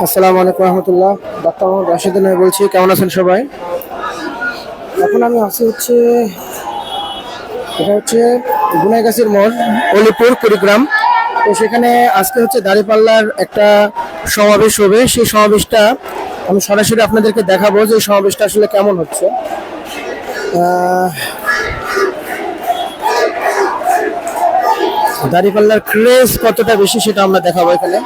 আসসালামু আলাইকুম রহমতুল্লাহ। ডাক্তার মোহাম্মদ রাশিদুল বলছি, কেমন আছেন সবাই? এখন আমি আছি হচ্ছে, এটা হচ্ছে গুনাইগাছির মোড়, অলিপুর, কুড়িগ্রাম। তো সেখানে আজকে হচ্ছে দাঁড়িপাল্লার একটা সমাবেশ হবে। সেই সমাবেশটা আমি সরাসরি আপনাদেরকে দেখাবো যে এই সমাবেশটা আসলে কেমন হচ্ছে। দাঁড়িপাল্লার ক্রেজ কতটা বেশি সেটা আমরা দেখাবো এখানে।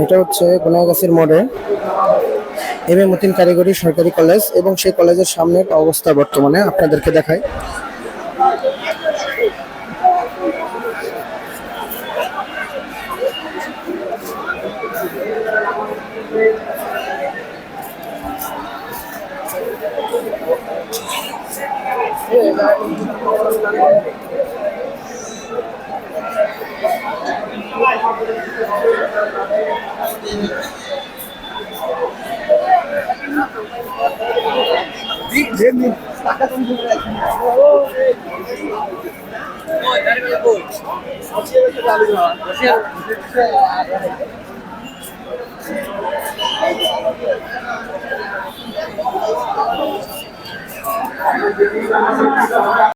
এটা হচ্ছে গুনাইগাছির মোড়ে এম এ মতিন কারিগরি সরকারি কলেজ, এবং সেই কলেজের সামনের অবস্থা বর্তমানে আপনাদেরকে দেখায়।